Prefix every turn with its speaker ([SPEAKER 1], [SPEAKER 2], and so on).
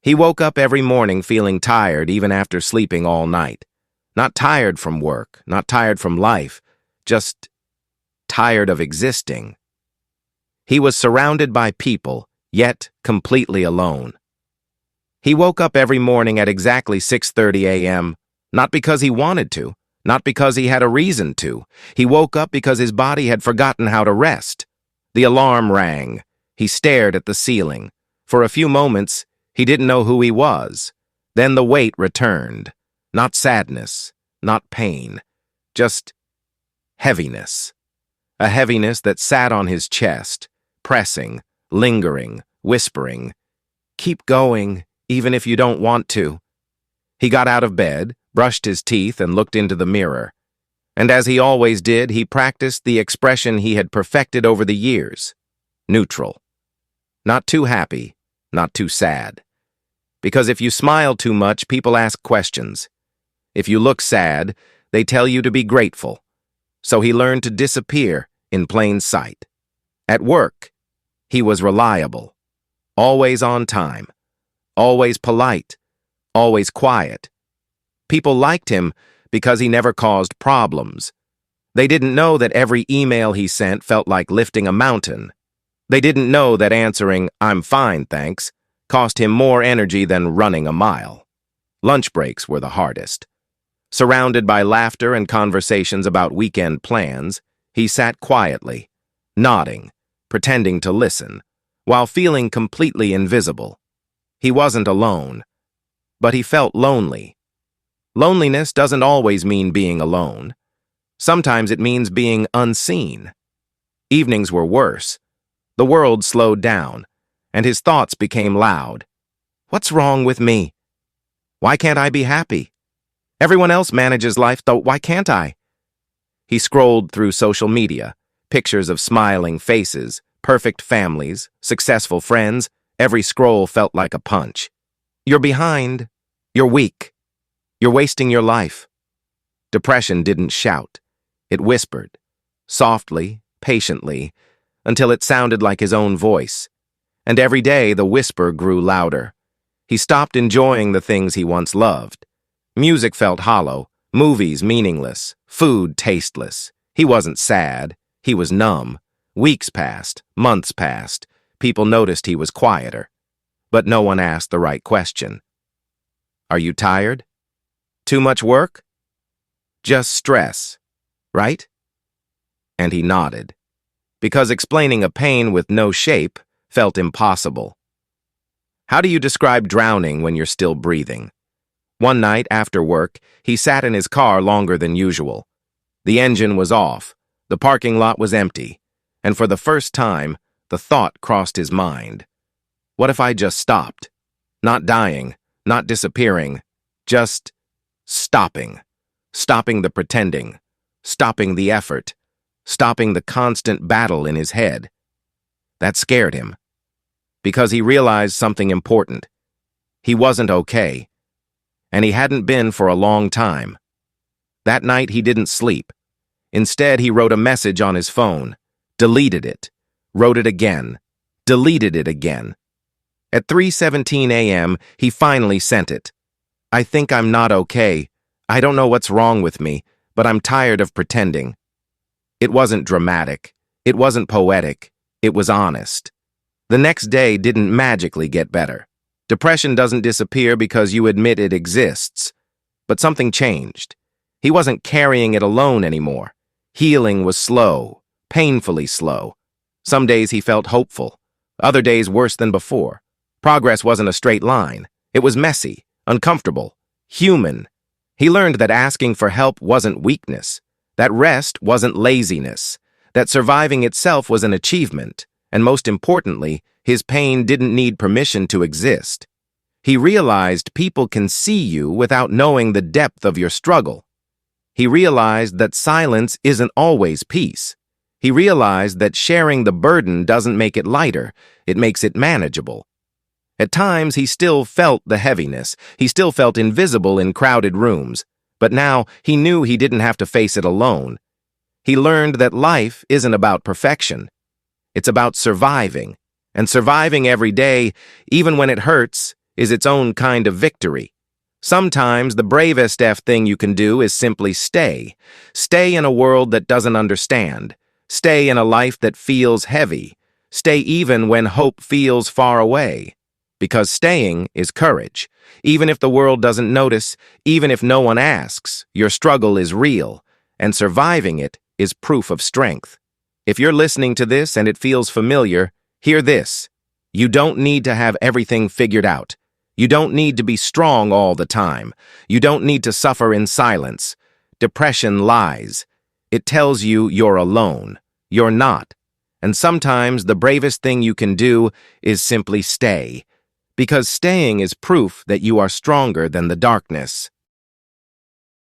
[SPEAKER 1] He woke up every morning feeling tired even after sleeping all night. Not tired from work, not tired from life, just tired of existing. He was surrounded by people, yet completely alone. He woke up every morning at exactly 6:30 a.m., not because he wanted to, not because he had a reason to. He woke up because his body had forgotten how to rest. The alarm rang. He stared at the ceiling. For a few moments, he didn't know who he was. Then the weight returned. Not sadness, not pain, just heaviness. A heaviness that sat on his chest, pressing, lingering, whispering, "Keep going, even if you don't want to." He got out of bed, brushed his teeth, and looked into the mirror. And as he always did, he practiced the expression he had perfected over the years. Neutral. Not too happy, not too sad. Because if you smile too much, people ask questions. If you look sad, they tell you to be grateful. So he learned to disappear in plain sight. At work, he was reliable, always on time, always polite, always quiet. People liked him because he never caused problems. They didn't know that every email he sent felt like lifting a mountain. They didn't know that answering, "I'm fine, thanks," cost him more energy than running a mile. Lunch breaks were the hardest. Surrounded by laughter and conversations about weekend plans, he sat quietly, nodding, pretending to listen, while feeling completely invisible. He wasn't alone, but he felt lonely. Loneliness doesn't always mean being alone. Sometimes it means being unseen. Evenings were worse. The world slowed down, and his thoughts became loud. What's wrong with me? Why can't I be happy? Everyone else manages life, though why can't I? He scrolled through social media, pictures of smiling faces, perfect families, successful friends. Every scroll felt like a punch. You're behind. You're weak. You're wasting your life. Depression didn't shout. It whispered, softly, patiently, until it sounded like his own voice. And every day the whisper grew louder. He stopped enjoying the things he once loved. Music felt hollow, movies meaningless, food tasteless. He wasn't sad. He was numb. Weeks passed, months passed. People noticed he was quieter. But no one asked the right question. Are you tired? Too much work? Just stress, right? And he nodded, because explaining a pain with no shape felt impossible. How do you describe drowning when you're still breathing? One night after work, he sat in his car longer than usual. The engine was off, the parking lot was empty, and for the first time, the thought crossed his mind. What if I just stopped? Not dying, not disappearing, just stopping. Stopping the pretending, stopping the effort, stopping the constant battle in his head. That scared him, because he realized something important. He wasn't okay, and he hadn't been for a long time. That night he didn't sleep. Instead, he wrote a message on his phone, deleted it, wrote it again, deleted it again. At 3:17 a.m., he finally sent it. I think I'm not okay. I don't know what's wrong with me, but I'm tired of pretending. It wasn't dramatic. It wasn't poetic. It was honest. The next day didn't magically get better. Depression doesn't disappear because you admit it exists. But something changed. He wasn't carrying it alone anymore. Healing was slow, painfully slow. Some days he felt hopeful, other days worse than before. Progress wasn't a straight line. It was messy, uncomfortable, human. He learned that asking for help wasn't weakness, that rest wasn't laziness, that surviving itself was an achievement, and most importantly, his pain didn't need permission to exist. He realized people can see you without knowing the depth of your struggle. He realized that silence isn't always peace. He realized that sharing the burden doesn't make it lighter, it makes it manageable. At times, he still felt the heaviness. He still felt invisible in crowded rooms. But now, he knew he didn't have to face it alone. He learned that life isn't about perfection. It's about surviving. And surviving every day, even when it hurts, is its own kind of victory. Sometimes the bravest thing you can do is simply stay. Stay in a world that doesn't understand. Stay in a life that feels heavy. Stay even when hope feels far away. Because staying is courage. Even if the world doesn't notice, even if no one asks, your struggle is real, and surviving it is proof of strength. If you're listening to this and it feels familiar, hear this. You don't need to have everything figured out. You don't need to be strong all the time. You don't need to suffer in silence. Depression lies. It tells you you're alone. You're not. And sometimes the bravest thing you can do is simply stay. Because staying is proof that you are stronger than the darkness.